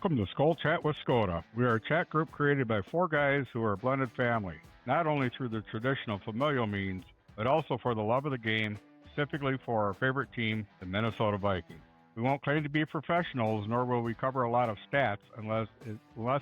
Welcome to Skol Chat with Skoda. We are a chat group created by four guys who are a blended family, not only through the traditional familial means, but also for the love of the game, specifically for our favorite team, the Minnesota Vikings. We won't claim to be professionals, nor will we cover a lot of stats unless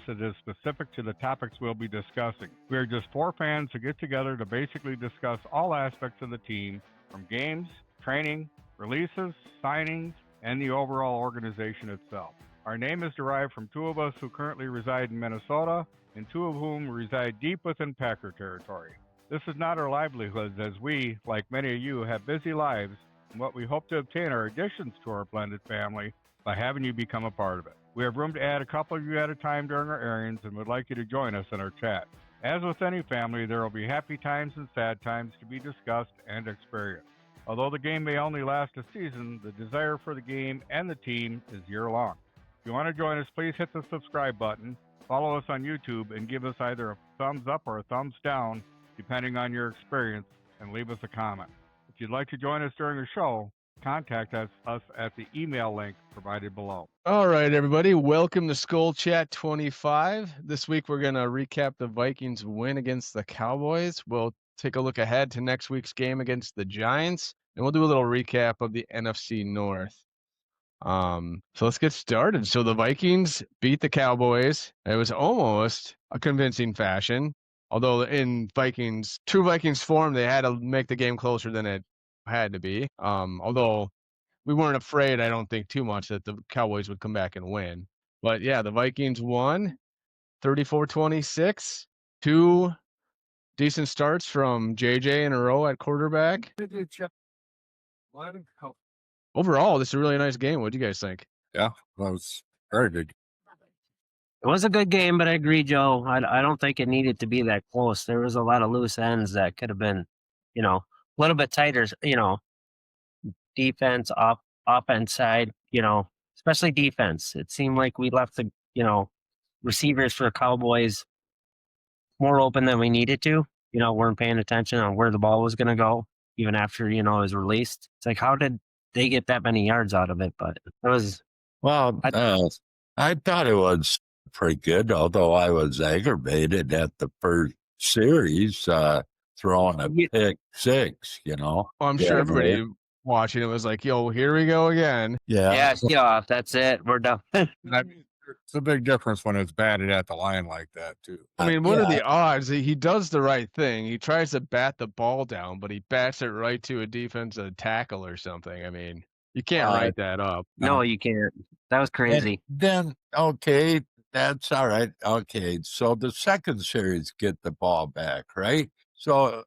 it is specific to the topics we'll be discussing. We are just four fans who get together to basically discuss all aspects of the team, from games, training, releases, signings, and the overall organization itself. Our name is derived from two of us who currently reside in Minnesota, and two of whom reside deep within Packer territory. This is not our livelihood, as we, like many of you, have busy lives, and what we hope to obtain are additions to our blended family by having you become a part of it. We have room to add a couple of you at a time during our airings and would like you to join us in our chat. As with any family, there will be happy times and sad times to be discussed and experienced. Although the game may only last a season, the desire for the game and the team is year-long. If you want to join us, please hit the subscribe button, follow us on YouTube, and give us either a thumbs up or a thumbs down, depending on your experience, and leave us a comment. If you'd like to join us during the show, contact us at the email link provided below. All right, everybody. Welcome to Skol Chat 25. This week, we're going to recap the Vikings win against the Cowboys. We'll take a look ahead to next week's game against the Giants, and we'll do a little recap of the NFC North. So let's get started. So the Vikings beat the Cowboys. It was almost a convincing fashion, although in true Vikings form, they had to make the game closer than it had to be. Although we weren't afraid, I don't think, too much that the Cowboys would come back and win. But yeah, the Vikings won 34-26. Two decent starts from JJ in a row at quarterback. Overall, this is a really nice game. What do you guys think? Yeah, that was very good. It was a good game, but I agree, Joe. I don't think it needed to be that close. There was a lot of loose ends that could have been, a little bit tighter, defense, offense side, especially defense. It seemed like we left the, receivers for Cowboys more open than we needed to. Weren't paying attention on where the ball was going to go, even after, it was released. It's like, how did they get that many yards out of it? But it was... Well, I thought it was pretty good, although I was aggravated at the first series throwing a pick six, Well, I'm sure everybody watching it was like, yo, here we go again. Yeah, that's it. We're done. It's a big difference when it's batted at the line like that, too. I mean, what are the odds? He does the right thing. He tries to bat the ball down, but he bats it right to a defensive tackle or something. I mean, you can't write that up. No, you can't. That was crazy. And then, okay, that's all right. Okay, so the second series get the ball back, right? So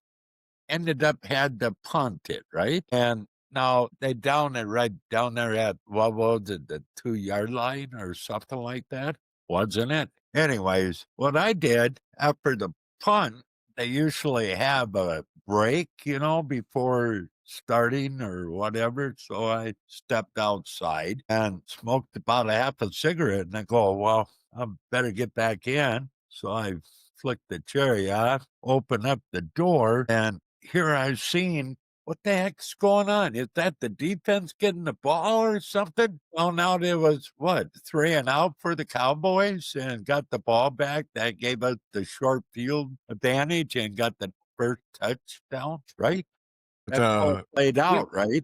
ended up had to punt it, right? And now they down it right down there at, what was it, the 2-yard line or something like that? Wasn't it? Anyways, what I did after the punt, they usually have a break, before starting or whatever. So I stepped outside and smoked about a half a cigarette, and I go, well, I better get back in. So I flicked the cherry off, opened up the door, and here I've seen, what the heck's going on? Is that the defense getting the ball or something? Found out it was, 3 and out for the Cowboys and got the ball back. That gave us the short field advantage and got the first touchdown, right? That's how it played out, right?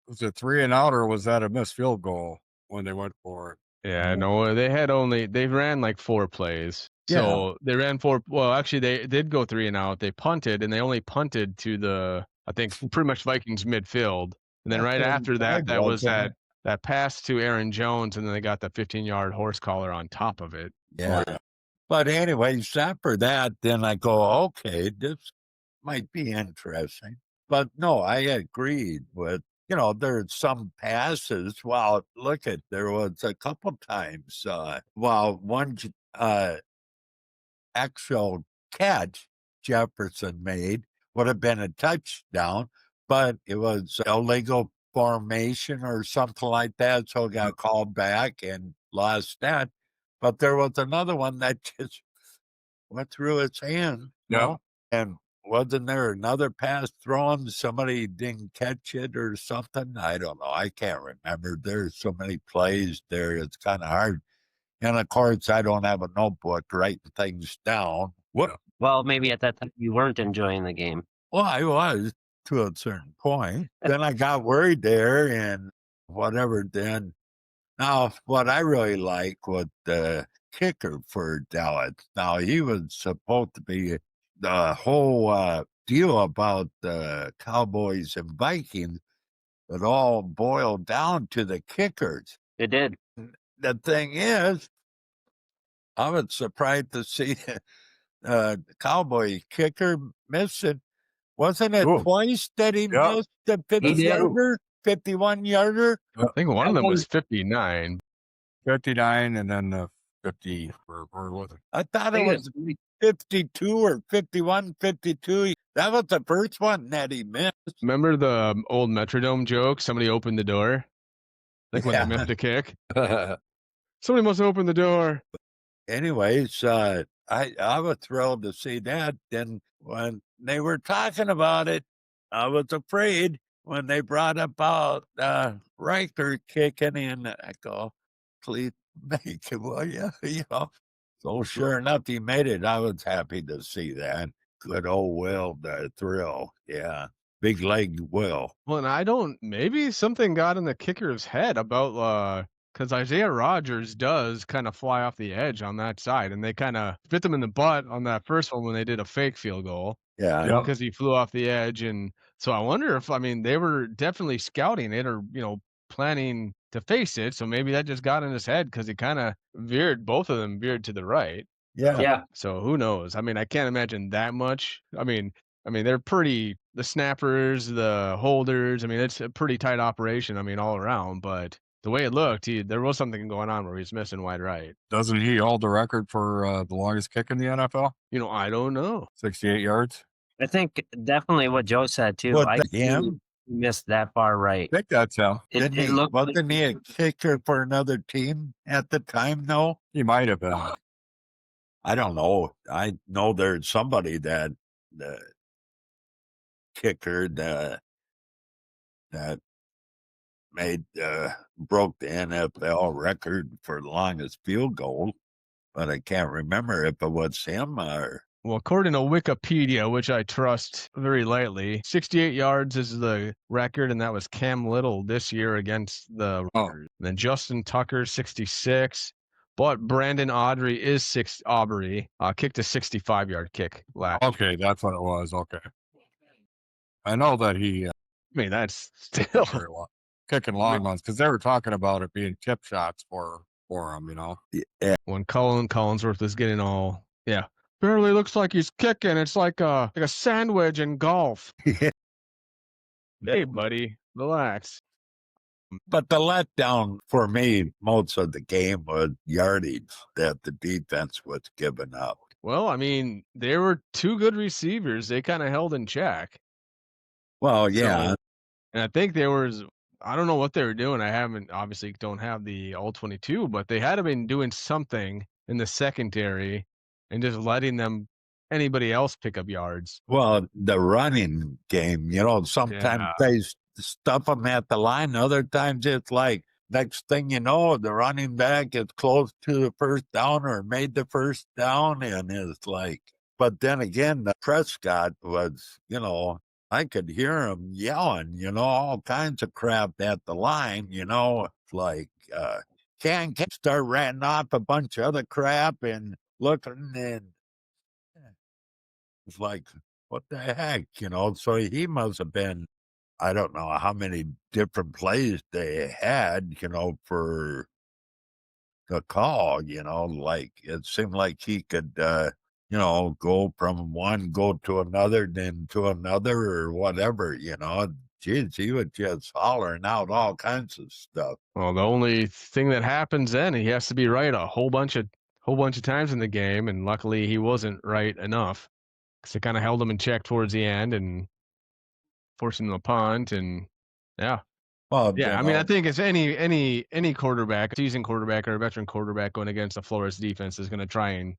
Was it 3 and out, or was that a missed field goal when they went for it? Yeah, no, they ran like 4 plays. So they ran 4. Well, actually, they did go 3 and out. They punted, and they only punted to the, I think, pretty much Vikings midfield. And then right after that, that was that pass to Aaron Jones, and then they got the 15-yard horse collar on top of it. Yeah. But anyways, after that, then I go, okay, this might be interesting. But no, I agreed with, there's some passes. Well, there was a couple times, one actual catch Jefferson made would have been a touchdown, but it was illegal formation or something like that, so it got called back and lost that. But there was another one that just went through his hand, and wasn't there another pass thrown? Somebody didn't catch it or something? I don't know. I can't remember. There's so many plays there. It's kind of hard And of course, I don't have a notebook writing things down. Well, maybe at that time you weren't enjoying the game. Well, I was to a certain point. Then I got worried there and whatever. Then now, what I really like was the kicker for Dallas. Now, he was supposed to be the whole deal about the Cowboys and Vikings. It all boiled down to the kickers. It did. The thing is, I was surprised to see the Cowboy kicker miss it. Wasn't it Ooh. twice that he Yep. missed the He did. 50-yarder, 51-yarder? I think one of That them was was- 59. 59 and then the 50 or was it? I thought I it think was 52 or 51, 52. That was the first one that he missed. Remember the old Metrodome joke? Somebody opened the door. Like when Yeah. they missed a kick. Somebody must open the door. Anyways, I was thrilled to see that. Then when they were talking about it, I was afraid when they brought about Riker kicking in. I go, please make it, will you? You know. So sure enough, he made it. I was happy to see that. Good old Will, the thrill. Yeah. Big leg Will. Well, and maybe something got in the kicker's head about, because Isaiah Rodgers does kind of fly off the edge on that side, and they kind of bit them in the butt on that first one when they did a fake field goal Yeah. Yep. because he flew off the edge. And so I wonder if, they were definitely scouting it or, planning to face it. So maybe that just got in his head because he kind of both of them veered to the right. Yeah. Yeah. So who knows? I can't imagine that much. They're pretty, the snappers, the holders. It's a pretty tight operation. All around. But the way it looked, there was something going on where he's missing wide right. Doesn't he hold the record for the longest kick in the NFL? I don't know. 68 yards. I think definitely what Joe said too. What, I the game? missed that far right. I think that's how. Didn't he, looked like- wasn't he a kicker for another team at the time, though? He might have been. I don't know. I know there's somebody that the kicker that made broke the NFL record for the longest field goal, but I can't remember if it was him or. Well, according to Wikipedia, which I trust very lightly, 68 yards is the record, and that was Cam Little this year against the Oh. And then Justin Tucker, 66. But Brandon Aubrey kicked a 65-yard kick last. Okay, that's what it was. Okay. I know that he That's still very long, kicking long ones because they were talking about it being tip shots for him, Yeah. when Collinsworth is getting all barely looks like he's kicking. It's like a sandwich in golf. Hey, buddy, relax. But the letdown for me, most of the game was yardage that the defense was giving up. Well, there were two good receivers. They kind of held in check. Well, yeah. So, and I think I don't know what they were doing. Obviously don't have the all-22, but they had been doing something in the secondary and just letting anybody else pick up yards. Well, the running game, sometimes they stuff them at the line. Other times it's like next thing you know, the running back is close to the first down or made the first down. And it's like, but then again, the Prescott was, I could hear him yelling, all kinds of crap at the line, like, can't start ratting off a bunch of other crap and looking and it's like, what the heck, So he must have been, I don't know how many different plays they had, for the call, like it seemed like he could, go from one, go to another, then to another or whatever, Geez, he was just hollering out all kinds of stuff. Well, the only thing that happens then, he has to be right a whole bunch of times in the game, and luckily he wasn't right enough because it kind of held him in check towards the end and forcing him to punt. And Well, yeah, I think it's any quarterback, seasoned quarterback or a veteran quarterback going against the Flores defense is going to try and,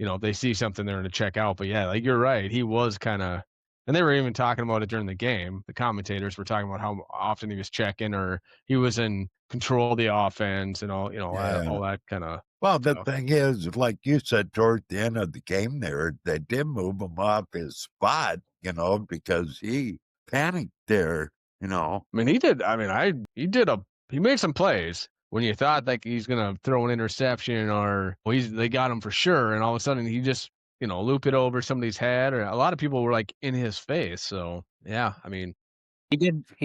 if they see something, they're going to check out. But yeah, like you're right, he was kind of And they were even talking about it during the game. The commentators were talking about how often he was checking or he was in control of the offense and all, Yeah. all that kind of Well, the stuff. thing is, like you said, toward the end of the game there, they did move him off his spot, because he panicked there, I mean, he made some plays when you thought like he's gonna throw an interception or they got him for sure, and all of a sudden he just loop it over somebody's head, or a lot of people were like in his face. So yeah, I mean, He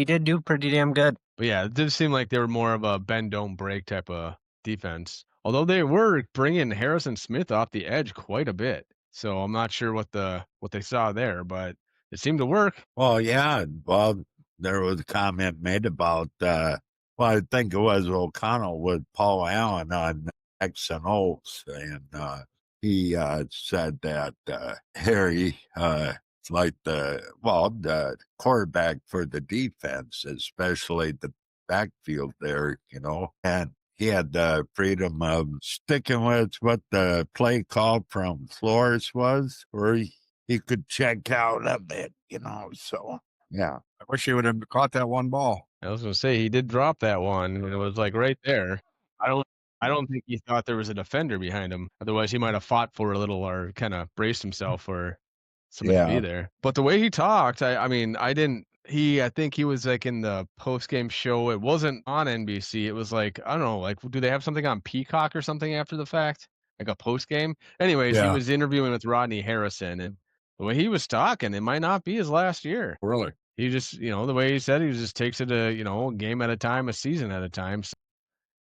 did do pretty damn good. but yeah, it did seem like they were more of a bend don't break type of defense. Although they were bringing Harrison Smith off the edge quite a bit, so I'm not sure what they saw there, but it seemed to work. Well, yeah. Well, there was a comment made about, I think it was O'Connell with Paul Allen on X and O's, and he said that Harry, like the quarterback for the defense, especially the backfield there, and he had the freedom of sticking with what the play call from Flores was, where he could check out a bit, so yeah. I wish he would have caught that one ball. I was gonna say he did drop that one, and it was like right there. I don't I don't think he thought there was a defender behind him. Otherwise, he might have fought for a little or kind of braced himself for somebody to be Yeah. there. But the way he talked, I mean, I didn't. I think he was like in the post game show. It wasn't on NBC. It was like I don't know. Like, do they have something on Peacock or something after the fact, like a post game? Anyways, he Yeah. was interviewing with Rodney Harrison, and the way he was talking, it might not be his last year. Really? He just, the way he said, he just takes it a game at a time, a season at a time. So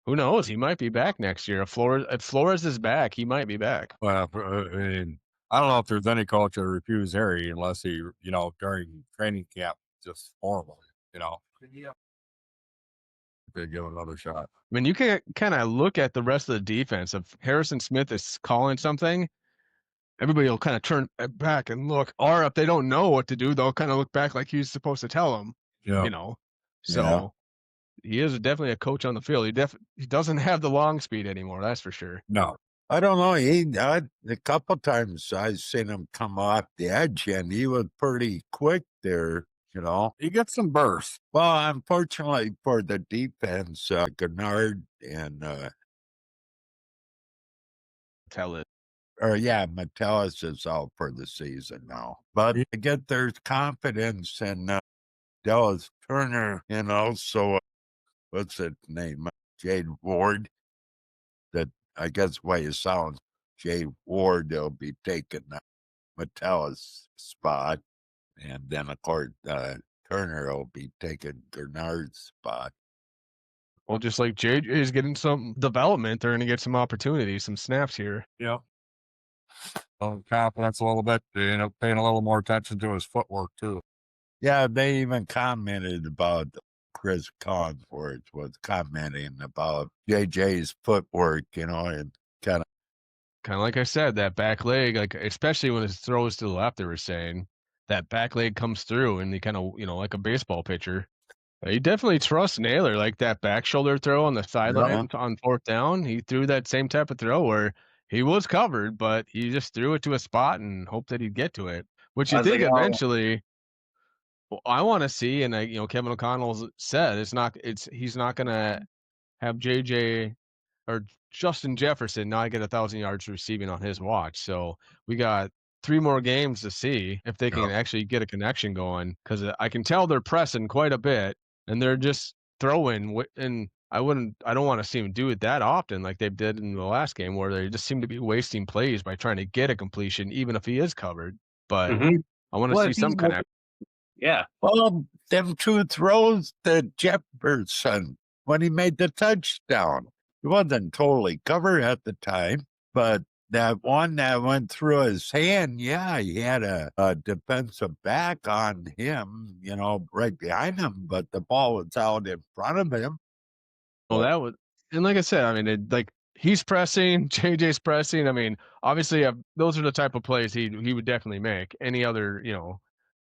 who knows? He might be back next year. If Flores is back, he might be back. Well, I mean, I don't know if there's any coach that refuse Harry unless he, during training camp, just horrible, Yeah. They give him another shot. I mean, you can kind of look at the rest of the defense. If Harrison Smith is calling something, everybody will kind of turn back and look. Or if they don't know what to do, they'll kind of look back like he's supposed to tell them. Yeah. So he is definitely a coach on the field. He doesn't have the long speed anymore. That's for sure. No. I don't know. A couple times I've seen him come off the edge, and he was pretty quick there. He gets some burst. Well, unfortunately for the defense, Gennard and Tell it. Metellus is out for the season now. But I get there's confidence in Dallas Turner, so what's his name? Jade Ward. That I guess why it sounds Jade Ward will be taking Metellus' spot, and then of course Turner will be taking Gennard's spot. Well, just like JJ is getting some development, they're going to get some opportunities, some snaps here. Yeah. Confidence a little bit, paying a little more attention to his footwork too. Yeah, they even commented about Chris Collinsworth was commenting about JJ's footwork, and kind of like I said, that back leg, like especially when his throws to the left, they were saying that back leg comes through and he kind of, like a baseball pitcher. He definitely trusts Naylor, like that back shoulder throw on the sideline on fourth down. He threw that same type of throw where he was covered, but he just threw it to a spot and hoped that he'd get to it. Which you think eventually, I want to see, and Kevin O'Connell said he's not going to have JJ or Justin Jefferson not get 1,000 yards receiving on his watch. So we got 3 more games to see if they can actually get a connection going, because I can tell they're pressing quite a bit and they're just throwing. And I don't want to see them do it that often like they did in the last game, where they just seem to be wasting plays by trying to get a completion, even if he is covered. But I want to see some connection. Yeah. well, them 2 throws to Jefferson when he made the touchdown. He wasn't totally covered at the time, but that one that went through his hand, he had a defensive back on him, right behind him, but the ball was out in front of him. Well, that was, and like I said, I mean, he's pressing, JJ's pressing. I mean, obviously, those are the type of plays he would definitely make any other,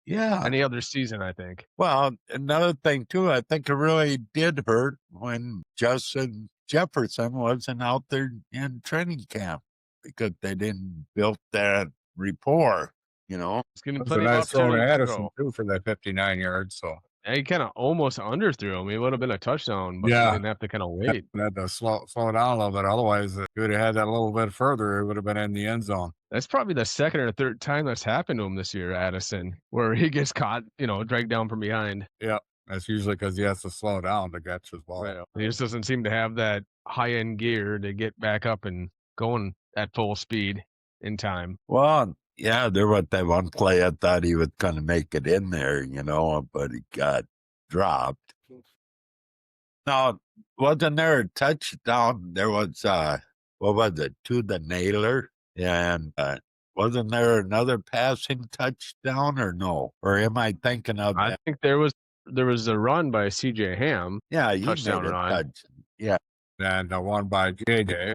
any other season, I think. Well, another thing too, I think it really did hurt when Justin Jefferson wasn't out there in training camp, because they didn't build that rapport. He's getting That's a plenty of nice throw to opportunities to Addison throw. too for that 59 yards. So And he kind of almost underthrew him. It would have been a touchdown, but he yeah, didn't have to kind of wait. had to slow down a little bit. Otherwise, if he would have had that a little bit further, it would have been in the end zone. That's probably the second or third time that's happened to him this year, Addison, where he gets caught, dragged down from behind. Yeah, that's usually because he has to slow down to catch his ball. Right. He just doesn't seem to have that high-end gear to get back up and going at full speed in time. Well, yeah, there was that one play I thought he was going to make it in there, but he got dropped. Now, wasn't there a touchdown? There was, what was it, to the nailer? And wasn't there another passing touchdown or no? Or am I thinking of I that? think there was a run by C.J. Ham. Yeah, he touchdown made a run. touch. Yeah, And the one by JJ.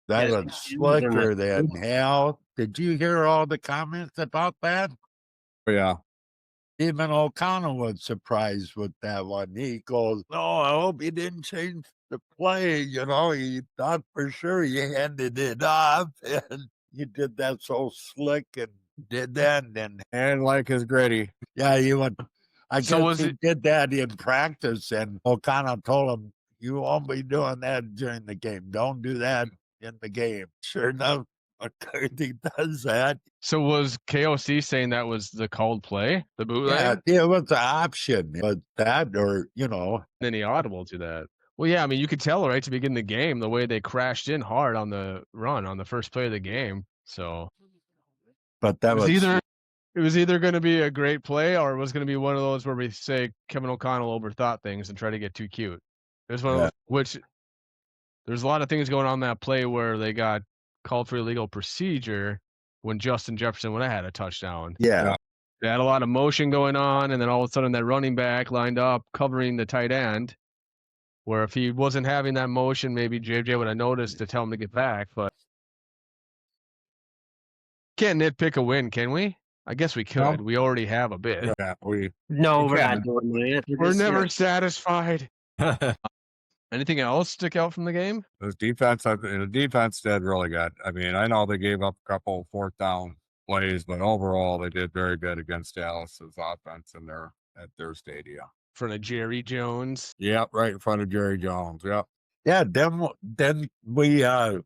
that Yeah, was it was in slicker the- than hell. Did you hear all the comments about that? Yeah, Even O'Connell was surprised with that one. He goes, "No, I hope he didn't change the play." He thought for sure he handed it off, and he did that so slick and did that. and like his gritty. Yeah, he went. I So guess was he it- did that in practice, and O'Connell told him, "You won't be doing that during the game. Don't do that in the game." Sure enough, McCarthy does that. So was KOC saying that was the called play, the bootleg? Yeah, it was an option, but that or Any audible to that? Well, yeah, I mean, you could tell right to begin the game the way they crashed in hard on the run on the first play of the game. So but that was it was either going to be a great play or it was going to be one of those where we say Kevin O'Connell overthought things and try to get too cute. It was one of Yeah. those, which there's a lot of things going on in that play where they got called for illegal procedure when Justin Jefferson would have had a touchdown. yeah. They had a lot of motion going on, and then all of a sudden that running back lined up covering the tight end, where if he wasn't having that motion, maybe JJ would have noticed to tell him to get back, but can't nitpick a win, can we? I guess we could. We already have a bit. Yeah, No, You we're can't. not doing that. We're never satisfied. Anything else stick out from the game? the defense did really good. I mean, I know they gave up a couple fourth down plays, but overall they did very good against Dallas's offense at their stadium. In front of Jerry Jones. Yep, right in front of Jerry Jones. Yep. Yeah, then we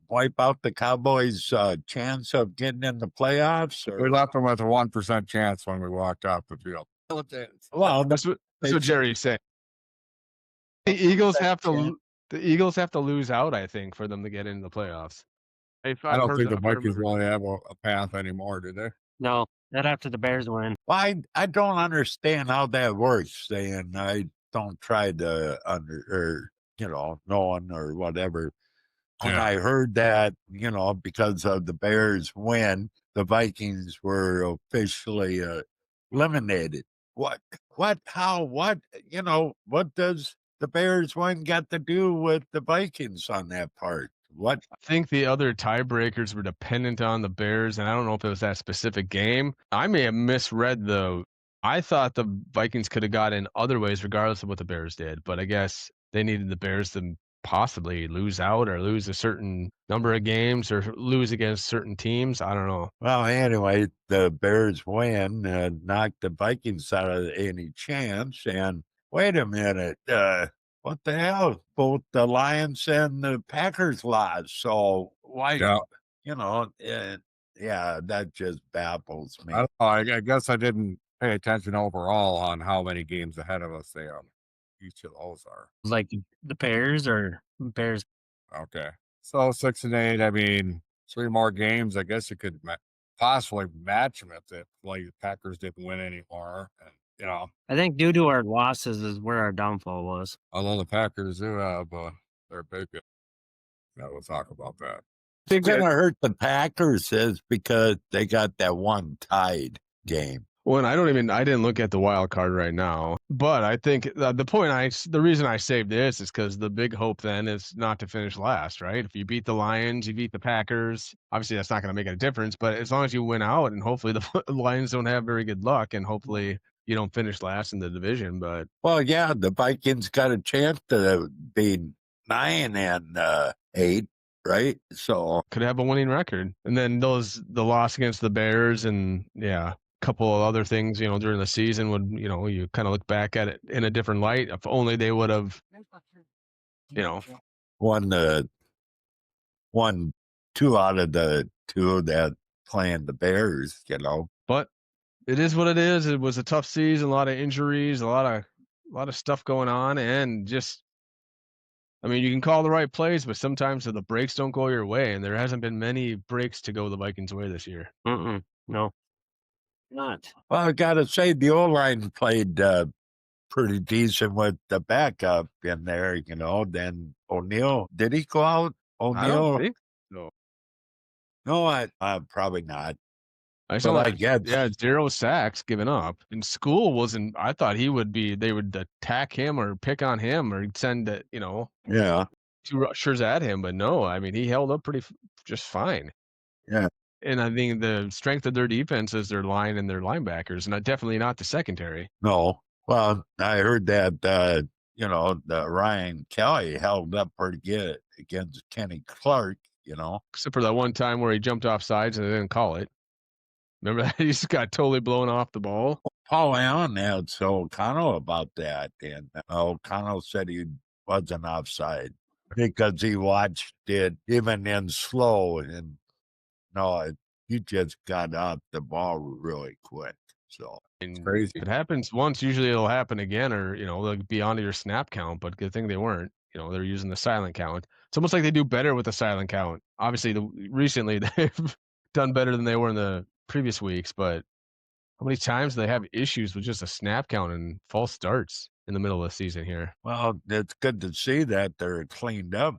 wipe out the Cowboys' chance of getting in the playoffs. We Or, left them with a 1% chance when we walked off the field. well, That's what Jerry's saying. The Eagles have to lose out, I think, for them to get into the playoffs. I don't think the Vikings really have a path anymore, do they? No, not after the Bears win. well, I don't understand how that works. Saying I don't try to knowing or whatever. When Yeah. I heard that, because of the Bears win, the Vikings were officially eliminated. What, how, what does the Bears win got to do with the Vikings on that part? What? I think the other tiebreakers were dependent on the Bears, and I don't know if it was that specific game. I may have misread I thought the Vikings could have got in other ways regardless of what the Bears did, but I guess they needed the Bears to possibly lose out or lose a certain number of games or lose against certain teams. I don't know. Well, anyway, the Bears win, knocked the Vikings out of any chance. And wait a minute, what the hell? Both the Lions and the Packers lost. So why? Yeah. Yeah, that just baffles me. I don't know, I guess I didn't pay attention overall on how many games ahead of us they are. Each of those are. Like the Bears or Bears. Okay. So 6-8, I mean, 3 more games. I guess you could possibly match them if the Packers didn't win anymore. And, I think due to our losses is where our downfall was. although the Packers do have their big, we'll talk about that. It's going to hurt the Packers is because they got that one tied game. Well, and I didn't look at the wild card right now, but I think the reason I saved this is because the big hope then is not to finish last, right? If you beat the Lions, you beat the Packers, obviously that's not going to make a difference, but as long as you win out and hopefully the Lions don't have very good luck and hopefully you don't finish last in the division, but. Well, yeah, the Vikings got a chance to be 9-8 right? So Could have a winning record. And then the loss against the Bears and a couple of other things, during the season would, you kind of look back at it in a different light. If only they would have, won 2 out of the 2 that playing the Bears, But it is what it is. It was a tough season, a lot of injuries, a lot of stuff going on, and just, you can call the right plays, but sometimes the breaks don't go your way, and there hasn't been many breaks to go the Vikings' way this year. No, not. Well, I gotta say the O-line played pretty decent with the backup in there, Then O'Neal, did he go out? I don't O'Neal? think so. No, I probably not. I saw But I that, guess 0 sacks given up. In school wasn't. I thought they would attack him or pick on him or send yeah, 2 rushers at him, but no, he held up just fine. yeah. And I think the strength of their defense is their line and their linebackers, and definitely not the secondary. No. Well, I heard that the Ryan Kelly held up pretty good against Kenny Clark, Except for that one time where he jumped off sides and they didn't call it. Remember that? He just got totally blown off the ball. Paul Allen asked O'Connell about that, and O'Connell said he wasn't offside because he watched it even in slow, and he just got off the ball really quick. So And Crazy. if it happens once, usually it'll happen again, or they'll be onto your snap count. But good thing they weren't. They're using the silent count. It's almost like they do better with the silent count. Obviously, recently they've done better than they were in the previous weeks. But how many times do they have issues with just a snap count and false starts in the middle of the season here? well, it's good to see that they're cleaned up,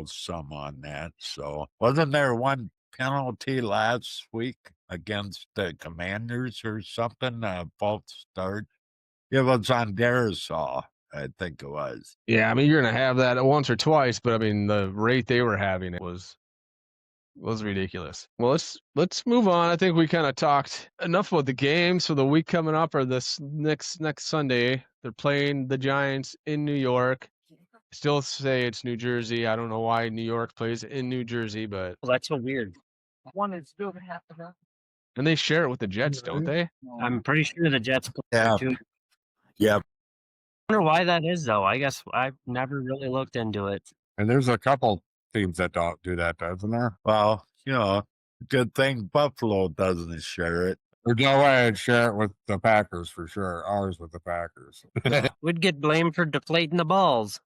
some on that. So wasn't there one penalty last week against the Commanders or something? False start. It was on Darisaw, I think it was. Yeah, you're gonna have that once or twice, but the rate they were having it was ridiculous. Well, let's move on. I think we kind of talked enough about the games for the week coming up, or this next Sunday. They're playing the Giants in New York. Still say it's New Jersey. I don't know why New York plays in New Jersey, but Well, that's so weird. and they share it with the Jets, don't they? I'm pretty sure the Jets play Yeah. there too. Yeah. I wonder why that is, though. I guess I've never really looked into it. And there's a couple teams that don't do that, doesn't there? Well, good thing Buffalo doesn't share it. There's no way I'd share it with the Packers for sure. Ours with the Packers. We'd get blamed for deflating the balls.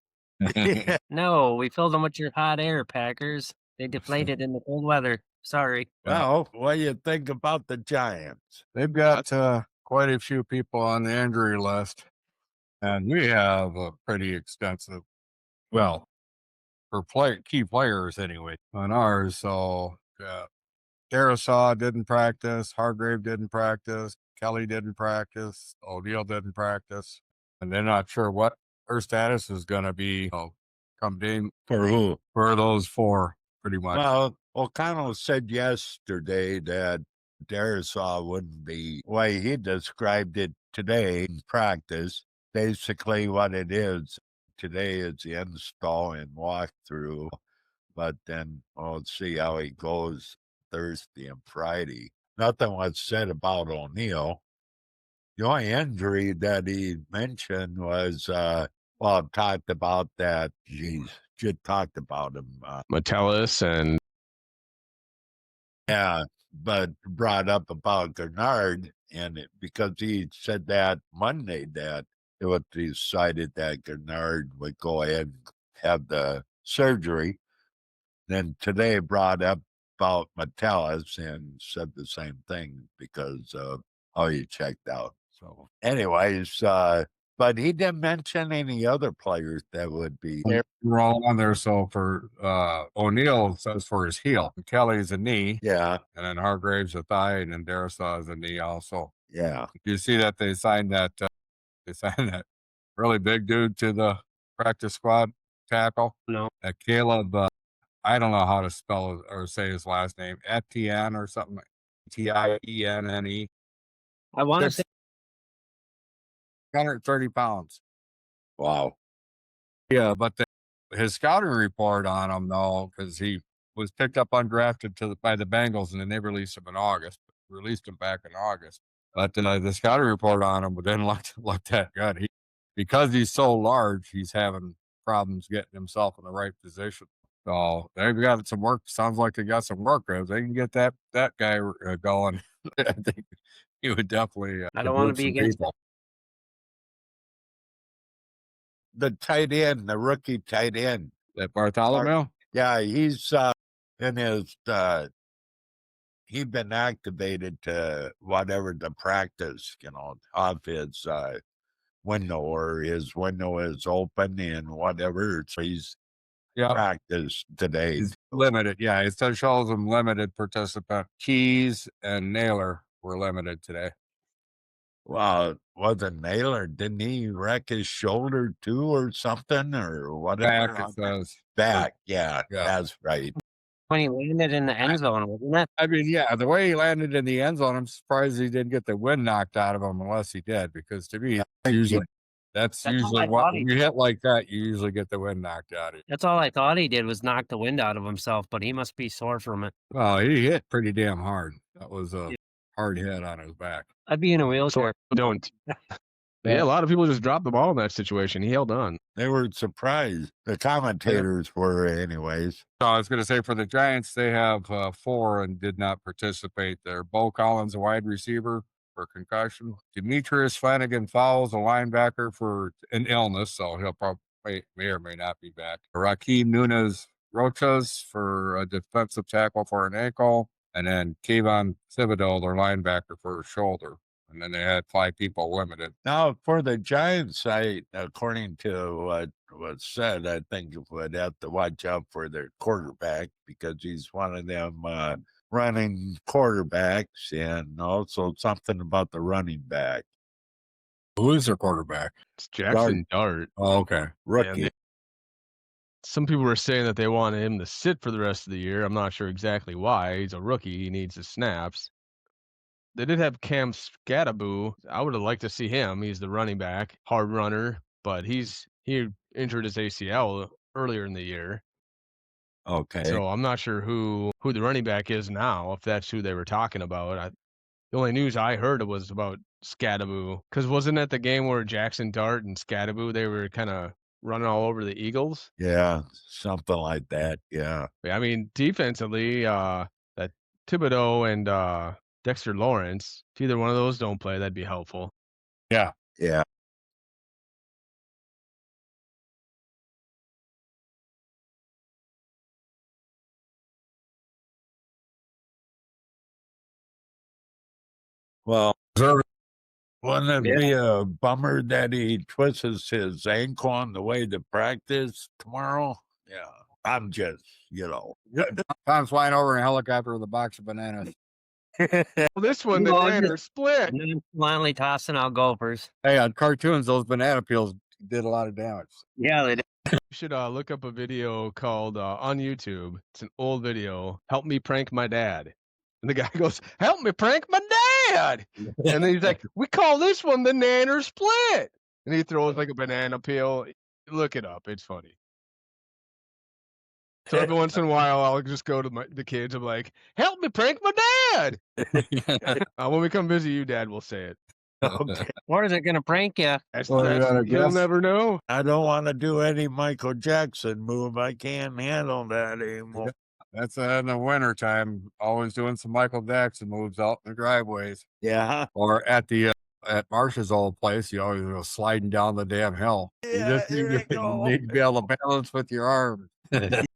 No, we filled them with your hot air, Packers. They deflated in the cold weather. Sorry. Well, what do you think about the Giants? They've got quite a few people on the injury list. And we have a pretty extensive, well, for key players anyway, on ours. So, Darisaw didn't practice, Hargrave didn't practice, Kelly didn't practice, O'Neal didn't practice, and they're not sure what her status is going to be come game For who? for those 4, pretty much. Well, O'Connell said yesterday that Darisaw wouldn't be, way he described it today in practice. Basically, what it is today is the install and walkthrough, but then we'll see how he goes Thursday and Friday. Nothing was said about O'Neal. The only injury that he mentioned was, talked about that. Geez, just talked about him. Metellus and Yeah, but brought up about Gernard, and because he said that Monday that it was decided that Gernard would go ahead and have the surgery. Then today brought up about Metellus and said the same thing because of how he checked out. So, anyways, but he didn't mention any other players that would be. We're all on there. So for O'Neal says for his heel, Kelly's a knee, Yeah, and then Hargrave's a thigh, and then Darisaw is a knee also. yeah. You see that they signed that really big dude to the practice squad tackle. No. Caleb, I don't know how to spell or say his last name, Etienne or something, Tienne. I want to say 130 pounds. Wow. Yeah, but his scouting report on him, though, because he was picked up undrafted by the Bengals, and then they released him in August. Released him back in August. But the scouting report on him didn't look that good. Because he's so large, he's having problems getting himself in the right position. So they've got some work. Sounds like they got some work. If they can get that guy going, I think he would definitely I don't want to convert be some against people. The tight end, the rookie tight end. That Bartholomew? Yeah, he's in his he'd been activated to whatever the practice, of his window, or his window is open and whatever. So he's practiced today. He's limited. Yeah, it still shows him limited participant. Keys and Naylor were limited today. Well, wasn't Naylor? Didn't he wreck his shoulder too, or something, or whatever? Back, it says. Back, yeah, that's right. When he landed in the end zone, wasn't it? I mean, yeah, the way he landed in the end zone, I'm surprised he didn't get the wind knocked out of him, unless he did, because to me, that's usually what when you hit like that, you usually get the wind knocked out of you. That's all I thought he did was knock the wind out of himself, but he must be sore from it. Well, he hit pretty damn hard. That was a hard hit on his back. I'd be in a wheelchair. Don't. Yeah, a lot of people just dropped the ball in that situation. He held on. They were surprised. The commentators were, anyways. So I was going to say, for the Giants, they have 4 and did not participate. They're Bo Collins, a wide receiver for concussion. Demetrius Flanagan Fowles, a linebacker for an illness, so he'll probably may or may not be back. Raheem Nunez Rochas for a defensive tackle for an ankle. And then Kayvon Thibodeau, their linebacker, for a shoulder. And then they had 5 people limited. Now, for the Giants, according to what was said, I think you would have to watch out for their quarterback, because he's one of them running quarterbacks, and also something about the running back. Who is their quarterback? It's Jackson Dart. Oh, okay. Rookie. Some people were saying that they wanted him to sit for the rest of the year. I'm not sure exactly why. He's a rookie. He needs his snaps. They did have Cam Skattebo. I would have liked to see him. He's the running back, hard runner, but he injured his ACL earlier in the year. Okay. So I'm not sure who the running back is now, if that's who they were talking about. The only news I heard was about Skattebo, because wasn't that the game where Jackson Dart and Skattebo, they were kind of running all over the Eagles? Yeah, something like that. Yeah. I mean, defensively, that Thibodeau and Dexter Lawrence, if either one of those don't play, that'd be helpful. Yeah. Yeah. Well, wouldn't it be a bummer that he twists his ankle on the way to practice tomorrow? Yeah. I'm just, Tom's flying over in a helicopter with a box of bananas. Well, this one, the Niners split. Nonchalantly tossing out Gophers. Hey, on cartoons, those banana peels did a lot of damage. Yeah, they did. You should look up a video called on YouTube. It's an old video. Help me prank my dad. And the guy goes, help me prank my dad. And then he's like, we call this one the Nanner split. And he throws like a banana peel. Look it up. It's funny. So every once in a while, I'll just go to the kids. I'm like, help me prank my dad. When we come visit you, Dad, we'll say it. Okay. Or is it going to prank you? You'll never know. I don't want to do any Michael Jackson move. I can't handle that anymore. That's in the winter time. Always doing some Michael Jackson moves out in the driveways. Yeah. Or at Marsh's old place, you always go sliding down the damn hill. Yeah, you need to be able to balance with your arms.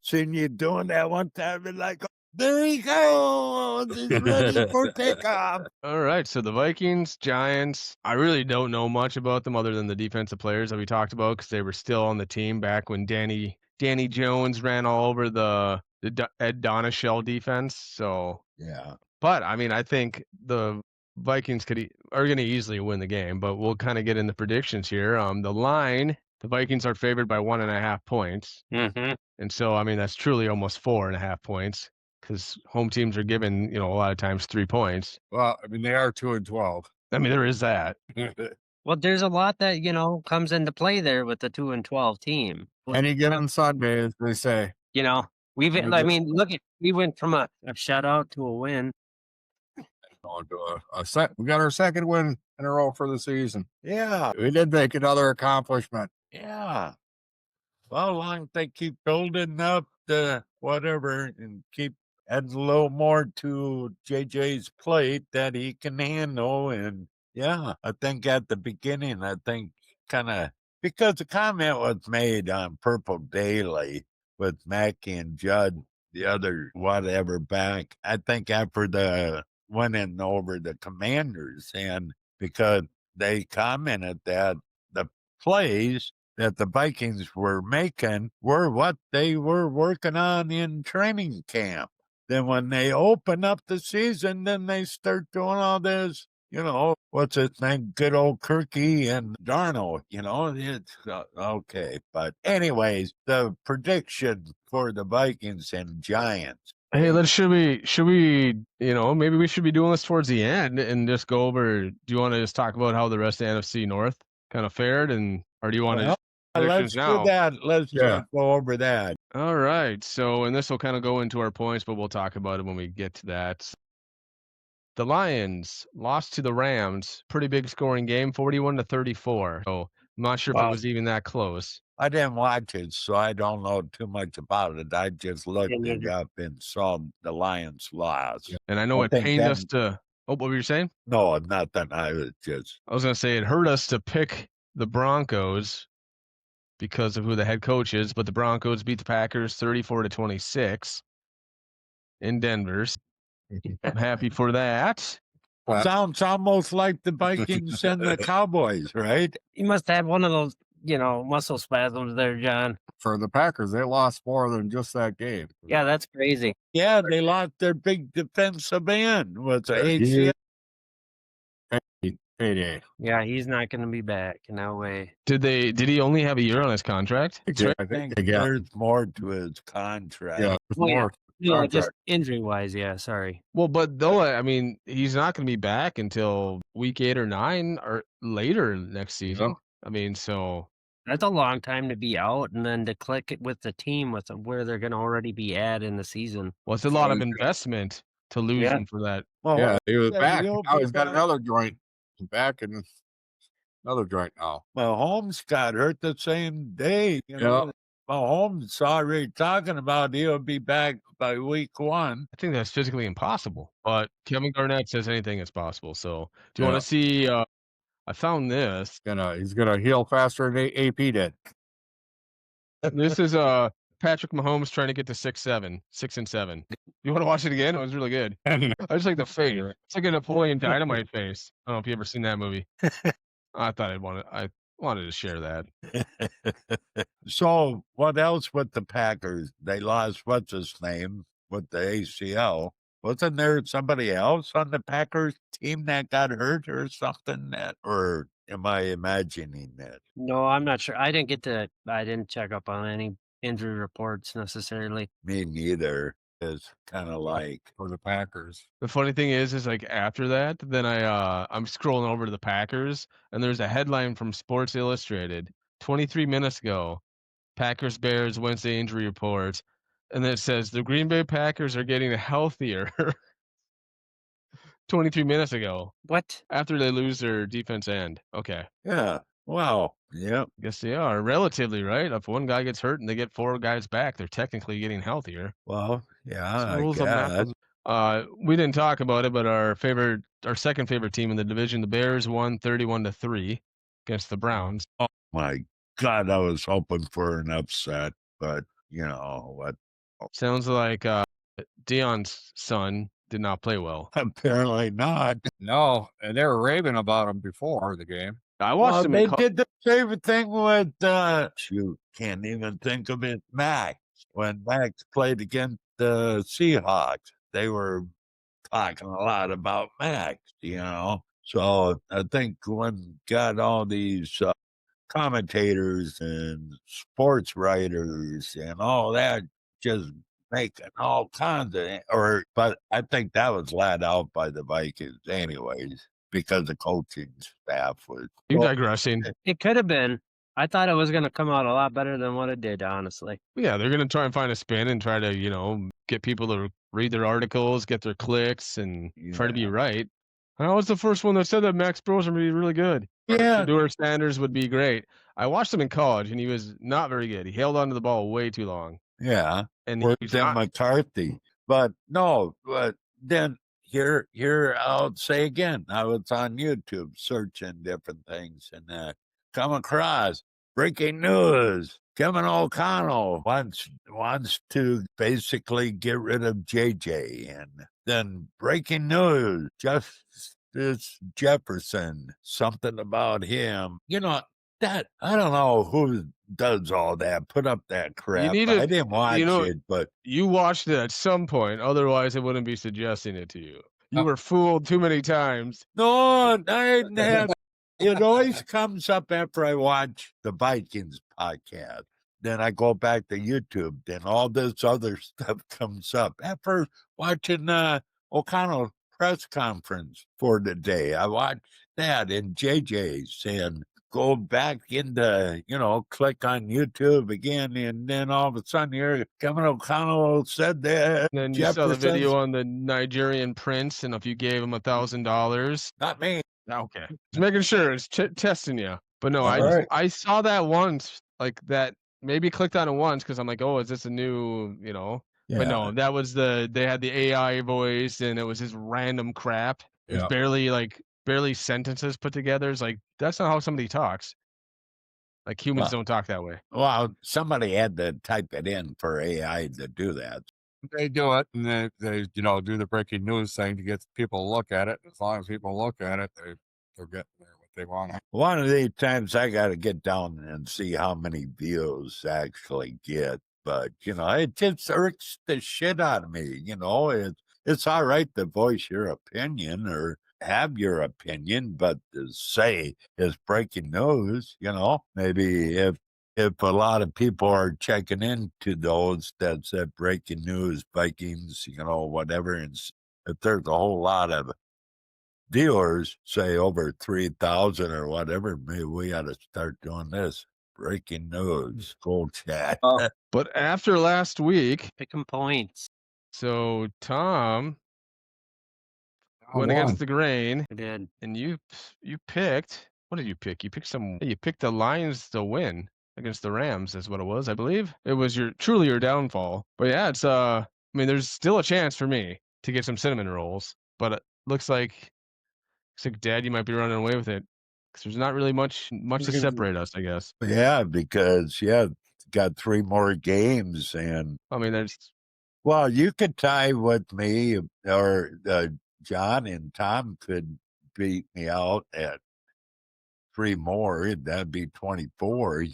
Seen you doing that one time, and like, there he goes. He's ready for takeoff. All right. So the Vikings, Giants, I really don't know much about them other than the defensive players that we talked about, because they were still on the team back when Danny Jones ran all over the Ed Donashell defense. So, yeah. But I mean, I think the Vikings are going to easily win the game, but we'll kind of get into predictions here. The line, the Vikings are favored by 1.5 points. Mm-hmm. And so, I mean, that's truly almost 4.5 points, because home teams are given, a lot of times 3 points. Well, I mean, they are 2-12. I mean, there is that. Well, there's a lot that, comes into play there with the 2-12 team. Any given Sunday, as they say. I mean, we went from a shutout to a win. On to we got our second win in a row for the season. Yeah, We did make another accomplishment. yeah. Well, long as they keep building up the whatever and keep adding a little more to JJ's plate that he can handle. And yeah, I think at the beginning, kind of because the comment was made on Purple Daily with Mackey and Judd, the other whatever back, I think after the winning over the Commanders, and because they commented that the plays that the Vikings were making were what they were working on in training camp. Then when they open up the season, then they start doing all this, what's his name? Good old Kirky and Darnold, it's okay. But anyways, the prediction for the Vikings and Giants. Hey, should we, maybe we should be doing this towards the end and just go over, do you want to just talk about how the rest of the NFC North kind of fared, or do you want to let's now? do that. Let's just go over that. All right. So, and this will kind of go into our points, but we'll talk about it when we get to that. The Lions lost to the Rams. Pretty big scoring game, 41-34. So I'm not sure if it was even that close. I didn't watch it, so I don't know too much about it. I just looked it up and saw the Lions lost. And I know it pained us to. Oh, what were you saying? No, nothing. I was going to say it hurt us to pick the Broncos because of who the head coach is, but the Broncos beat the Packers 34-26 in Denver. I'm happy for that. Sounds almost like the Vikings and the Cowboys, right? You must have one of those, muscle spasms there, John. For the Packers, they lost more than just that game. Yeah, that's crazy. Yeah, they lost their big defensive end. What's ACL? Payday. Yeah, he's not going to be back. No way. Did he only have a year on his contract? I think there's more to his contract. Yeah, more. No, just injury-wise, yeah, sorry. Well, but though, I mean, he's not going to be back until week 8 or 9 or later next season. I mean, so that's a long time to be out, and then to click it with the team with where they're going to already be at in the season. Well, it's a lot of investment to lose him for that. Well, yeah, he was back. Now he's got another joint. He's back in another joint now. Well, Holmes got hurt the same day. Mahomes already talking about he'll be back by week 1. I think that's physically impossible, but Kevin Garnett says anything is possible. So do you want to see, I found this. He's going to heal faster than AP did. This is Patrick Mahomes trying to get to 6-7. You want to watch it again? It was really good. I just like the face. It's like a Napoleon Dynamite face. I don't know if you ever seen that movie. I thought I wanted to share that. So what else with the Packers? They lost what's his name with the ACL. Wasn't there somebody else on the Packers team that got hurt or something? Or am I imagining that? No, I'm not sure. I didn't check up on any injury reports necessarily. Me neither. Is kind of like for the Packers. The funny thing is like after that, then I'm scrolling over to the Packers, and there's a headline from Sports Illustrated 23 minutes ago. Packers Bears Wednesday injury report, and then it says the Green Bay Packers are getting healthier. 23 minutes ago. What? After they lose their defense end. Okay. Yeah. Wow. Yep. Guess they are relatively right. If one guy gets hurt and they get 4 guys back, they're technically getting healthier. Well, yeah. We didn't talk about it, but our second favorite team in the division, the Bears, won 31-3 against the Browns. Oh my God, I was hoping for an upset, but you know what? Sounds like Deion's son did not play well. Apparently not. No, and they were raving about him before the game. I watched him. They did the same thing with can't even think of it. Max, when Max played against the Seahawks, they were talking a lot about Max. So I think when got all these commentators and sports writers and all that just making all kinds of, but I think that was let out by the Vikings anyways, because the coaching staff was. You're digressing. It could have been. I thought it was going to come out a lot better than what it did, honestly. Yeah, they're gonna try and find a spin and try to, get people to read their articles, get their clicks, and try to be right. I was the first one that said that Max Bros would be really good. Yeah, Shedeur Sanders would be great. I watched him in college, and he was not very good. He held onto the ball way too long, yeah. and Worse he's than not. McCarthy. But no, but then here I'll say again, I was on YouTube searching different things and come across breaking news. Kevin O'Connell wants to basically get rid of JJ, and then breaking news, Justice Jefferson, something about him. That I don't know who does all that, put up that crap. need I to, didn't watch it, but You watched it at some point, otherwise I wouldn't be suggesting it to you. You were fooled too many times. no, I didn't have. It always comes up after I watch the Vikings podcast. Then I go back to YouTube. Then all this other stuff comes up after watching O'Connell press conference for the day. I watched that and JJ saying, go back into, click on YouTube again. And then all of a sudden here, Kevin O'Connell said that. And then you saw the Jefferson's- video on the Nigerian prince, and if you gave him $1,000, Not me. okay, just making sure it's testing you. But no, All right. I saw that once, like that. Maybe clicked on it once because I'm like, oh, is this a new, But no, that was they had the AI voice, and it was just random crap. It was barely sentences put together. It's like that's not how somebody talks. Like humans don't talk that way. Well, somebody had to type it in for AI to do that. They do it, and they do the breaking news thing to get people to look at it. As long as people look at it, they're getting there what they want. One of these times I got to get down and see how many views actually get. But, it just irks the shit out of me. It's all right to voice your opinion or have your opinion, but to say it's breaking news, maybe if a lot of people are checking into those that said breaking news, Vikings, whatever, and if there's a whole lot of viewers, say over 3,000 or whatever, maybe we ought to start doing this. Breaking news, Skol Chat. But after last week, Picking points. so Tom went against the grain, I did. and you picked. What did you pick? You picked the Lions to win against the Rams. Is what it was, I believe. It was truly your downfall. But yeah, it's I mean, there's still a chance for me to get some cinnamon rolls, but it looks like Dad, you might be running away with it because there's not really much to separate us, I guess. Yeah, because got 3 more games, and I mean, there's well, you could tie with me, or John and Tom could beat me out at 3 more. That'd be 24,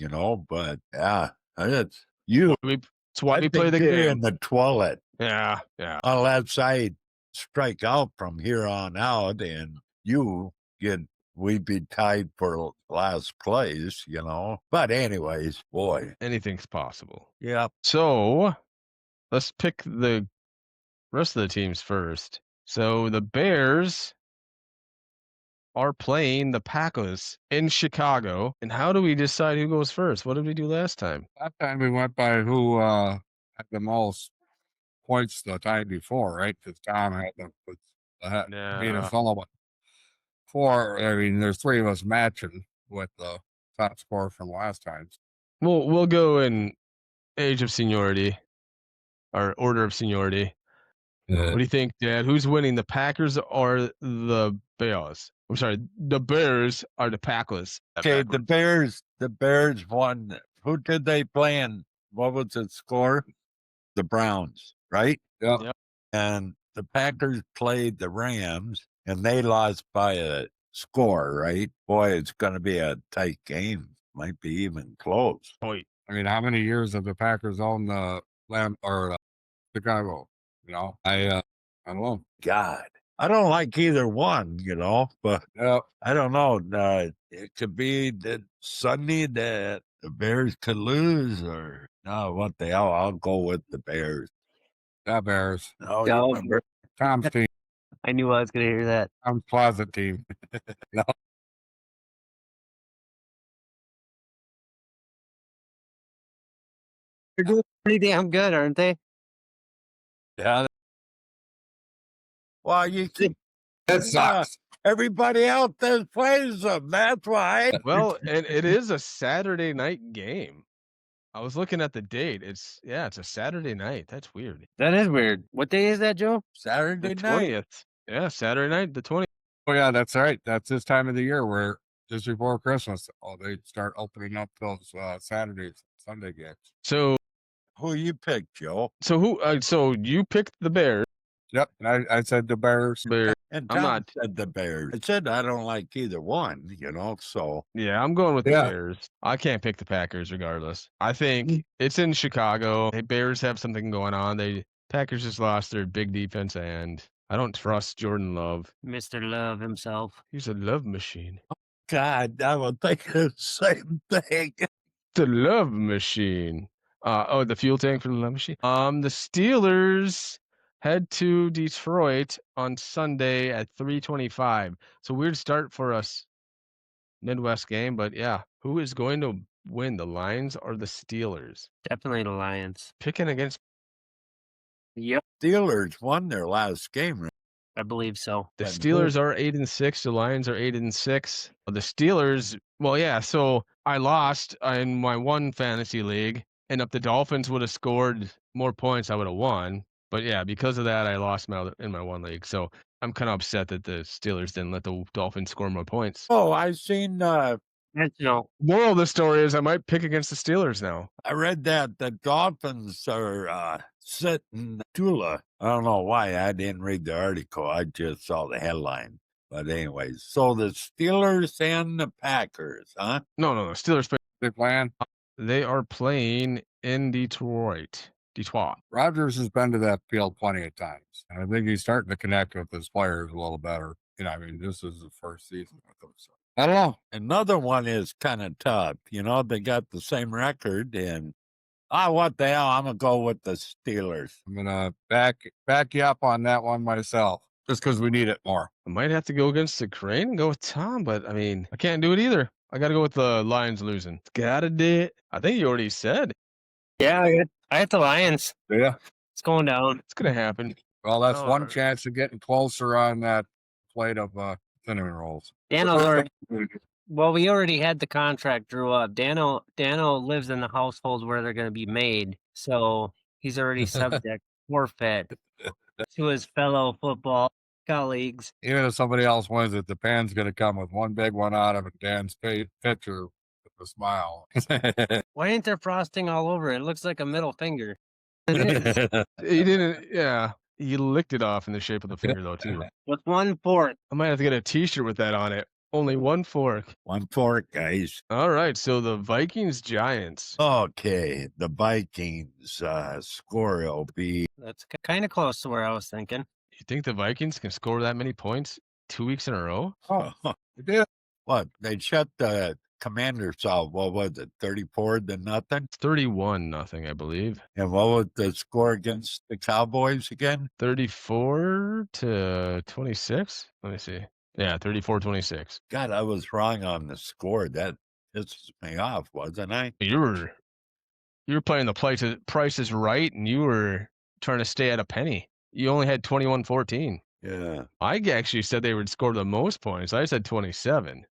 But yeah, it's you. It's why I we play think the you're game. in the toilet. Yeah. Unless I strike out from here on out, and we'd be tied for last place, But anyways, boy, Anything's possible. yeah. So let's pick the rest of the teams first. So the Bears are playing the Packers in Chicago. And how do we decide who goes first? What did we do last time? That time we went by who had the most points the time before, right? Because Tom had being a fellow with 4. I mean, there's 3 of us matching with the top score from last time. We'll go in age of seniority or order of seniority. What do you think, Dad? Who's winning, the Packers or the Bears? I'm sorry, the Bears are the Packers. Okay, the Bears won. Who did they play in? What was the score? The Browns, right? Yep. And the Packers played the Rams, and they lost by a score, right? Boy, it's going to be a tight game. Might be even close. I mean, how many years have the Packers owned the Chicago? I don't know. God, I don't like either one, but Yep. I don't know. It could be that Sunday that the Bears could lose, or no, what the hell? I'll go with the Bears. That Bears. Oh, Yeah, Tom's team. I knew I was going to hear that. Tom's closet team. They're doing- Pretty damn good, aren't they? Yeah, Well, you keep that sucks. everybody out there plays them. That's why. Well, and it is a Saturday night game. I was looking at the date. It's a Saturday night. That's weird. That is weird. What day is that, Joe? Saturday The night. 20th. Yeah, Saturday night, the 20th. Oh yeah, that's right. That's this time of the year where just before Christmas, they start opening up those Saturdays, Sunday games. So Who you picked, Joe? so you picked the Bears. Yep, and I said the Bears. And I'm Tom not- said the Bears. I said I don't like either one, so. Yeah, I'm going with the Yeah. Bears. I can't pick the Packers regardless. I think it's in Chicago. Hey, Bears have something going on. Packers just lost their big defense, and I don't trust Jordan Love. Mr. Love himself. He's a love machine. God, I would think the same thing. The love machine. The fuel tank for the love machine. The Steelers head to Detroit on Sunday at 3:25. It's a weird start for us Midwest game, but yeah, who is going to win, the Lions or the Steelers? Definitely the Lions. Picking against Yep, Steelers won their last game. Right? I believe so. the But Steelers are 8-6. The Lions are 8-6. The Steelers, well, yeah. So I lost in my one fantasy league, and if the Dolphins would have scored more points, I would have won. But yeah, because of that, I lost in my one league. So I'm kind of upset that the Steelers didn't let the Dolphins score more points. Oh, I seen. Moral of the story is I might pick against the Steelers now. I read that the Dolphins are sitting Tula. I don't know why. I didn't read the article. I just saw the headline. But anyways, so the Steelers and the Packers, huh? No. Steelers. They playing. They are playing in Detroit. Rodgers has been to that field plenty of times, and I think he's starting to connect with his players a little better. I mean, this is the first season with them. So. I don't know. Another one is kind of tough. They got the same record, and what the hell? I'm gonna go with the Steelers. I'm gonna back you up on that one myself, just because we need it more. I might have to go against the Crane and go with Tom, but I mean, I can't do it either. I got to go with the Lions losing. Gotta do it. I think you already said Yeah, I had the Lions. Yeah. It's going down. it's gonna happen. Well, that's one Alright. chance of getting closer on that plate of cinnamon rolls. Well, we already had the contract drew up. Dano lives in the household where they're going to be made, so he's already subject forfeit to his fellow football colleagues. Even if somebody else wins it, the pan's going to come with one big one out of it. Dan's picture with a smile. Why ain't there frosting all over it? It looks like a middle finger. He didn't. Yeah, he licked it off in the shape of the finger though too. With 1/4. I might have to get a T-shirt with that on it. Only one fork. 1 fork, guys. All right, so the Vikings Giants. Okay, the Vikings score will be. That's kind of close to where I was thinking. You think the Vikings can score that many points 2 weeks in a row? Oh, They did. what? They shut the Commanders off. What was it? 34-0. 31-0, I believe. And what was the score against the Cowboys again? 34-26. Let me see. Yeah, 34-26. God, I was wrong on the score. That pisses me off, wasn't I? You were playing the Price is Right, and you were trying to stay at a penny. You only had 21-14. Yeah. I actually said they would score the most points. I said 27.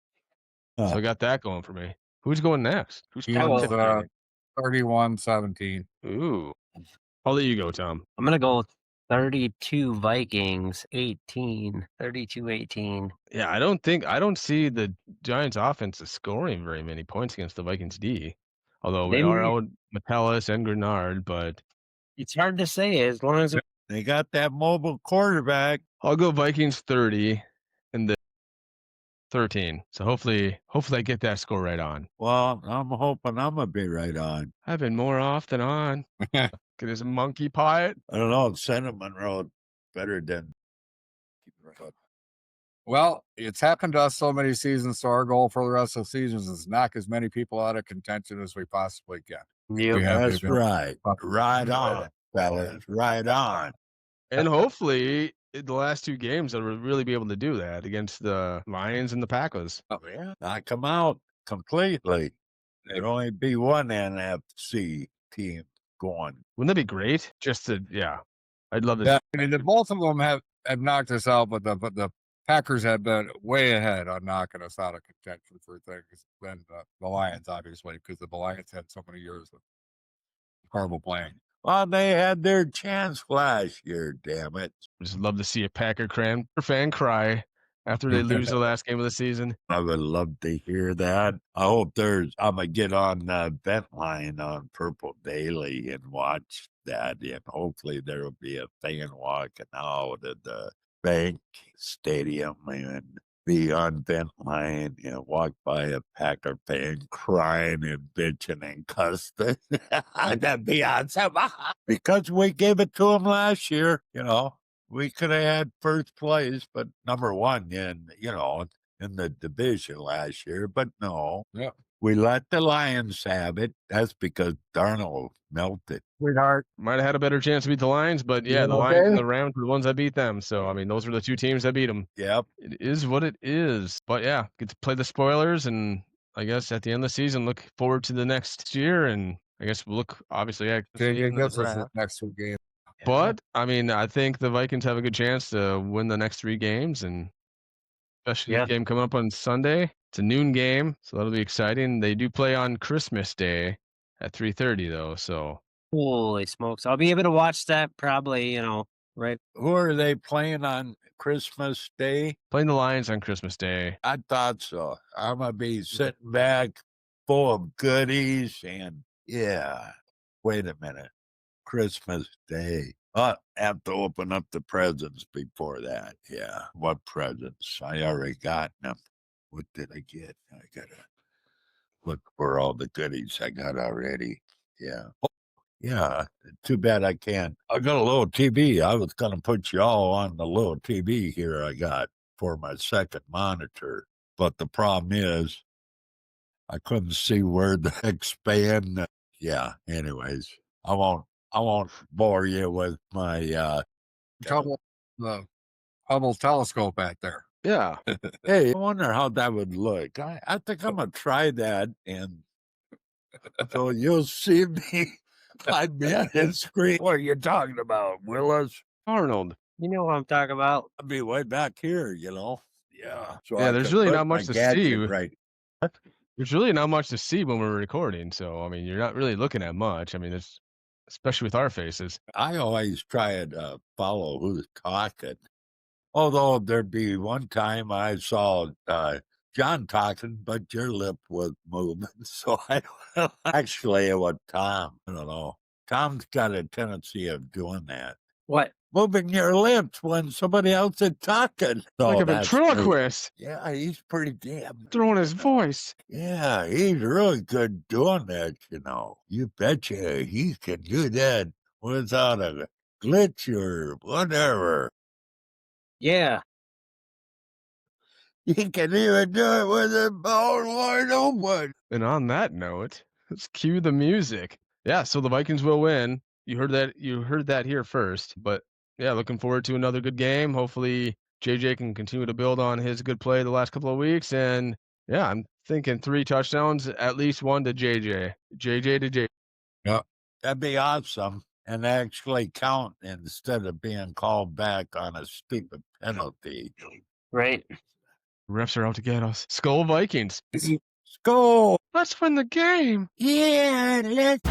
So I got that going for me. Who's going next? Who's He top was tip? 31-17. Ooh. I'll let you go, Tom. I'm going to go 32 Vikings, 18. 32-18. Yeah, I don't see the Giants offense is scoring very many points against the Vikings D. Although we They are may- out Metellus and Grenard, but It's hard to say as long as They got that mobile quarterback. I'll go Vikings 30 and the 13. So hopefully I get that score right on. Well, I'm hoping I'm going to be right on. I've been more off than on. Get his monkey pie it. I don't know. Cinnamon Roll better than. Well, it's happened to us so many seasons, so our goal for the rest of the season is knock as many people out of contention as we possibly can. Yep. We have That's to- right. Right on, fellas. Right on. And hopefully the last 2 games I'll really be able to do that against the Lions and the Packers. Oh, yeah. Knock them out completely. There'd only be one NFC team. going. Wouldn't that be great? Just to, I'd love to. Yeah, I mean, both of them have knocked us out, but the Packers have been way ahead on knocking us out of contention for things than the Lions, obviously, because the Lions had so many years of horrible playing. Well, they had their chance last year, damn it. Just love to see a Packer fan cry after they lose the last game of the season. I would love to hear that. I hope I'm going to get on Vent Line on Purple Daily and watch that. And hopefully there will be a fan walking out of the bank stadium and be on Vent Line and walk by a Packer fan crying and bitching and cussing. That'd be awesome. Because we gave it to them last year, we could have had first place, but number one in the division last year. But no, we let the Lions have it. That's because Darnold melted. Sweetheart. Might have had a better chance to beat the Lions, but the Lions and the Rams were the ones that beat them. So, I mean, those were the two teams that beat them. Yep. It is what it is. But get to play the spoilers, and I guess at the end of the season, look forward to the next year, and I guess we'll look, obviously, JJ gets us the next two games. But, I mean, I think the Vikings have a good chance to win the next 3 games, and especially the game coming up on Sunday. It's a noon game, so that'll be exciting. They do play on Christmas Day at 3:30, though, so. Holy smokes. I'll be able to watch that probably, right. Who are they playing on Christmas Day? Playing the Lions on Christmas Day. I thought so. I'm going to be sitting back full of goodies and, wait a minute. Christmas Day. I have to open up the presents before that. Yeah. What presents? I already got them. What did I get? I got to look for all the goodies I got already. Yeah. Oh, yeah. Too bad I can't. I got a little TV. I was going to put you all on the little TV here I got for my second monitor. But the problem is I couldn't see where to expand. Yeah. Anyways, I won't bore you with my The Hubble telescope back there. Yeah. Hey, I wonder how that would look. I think I'm gonna try that, and so you'll see me on the screen. What are you talking about, Willis? Arnold. You know what I'm talking about. I'll be way back here, Yeah. So Yeah, I there's can really put not my much to gadget see. Right. There's really not much to see when we're recording, so I mean, you're not really looking at much. I mean, it's especially with our faces. I always try to follow who's talking. Although there'd be one time I saw John talking, but your lip was moving. So I don't know. Actually, it was Tom. I don't know. Tom's got a tendency of doing that. What? Moving your lips when somebody else is talking. So Like a that's ventriloquist. pretty- Yeah, he's pretty damn. Throwing his voice. Yeah, he's really good doing that, You betcha he can do that without a glitch or whatever. Yeah. He can even do it with a bone wide open. And on that note, let's cue the music. Yeah, so the Vikings will win. You heard that here first. But yeah, looking forward to another good game. Hopefully JJ can continue to build on his good play the last couple of weeks. And yeah, I'm thinking 3 touchdowns, at least 1 to JJ. JJ to JJ. Yeah. That'd be awesome. And actually count instead of being called back on a stupid penalty. Right. Refs are out to get us. Skol Vikings. Skol! Let's win the game. Yeah, let's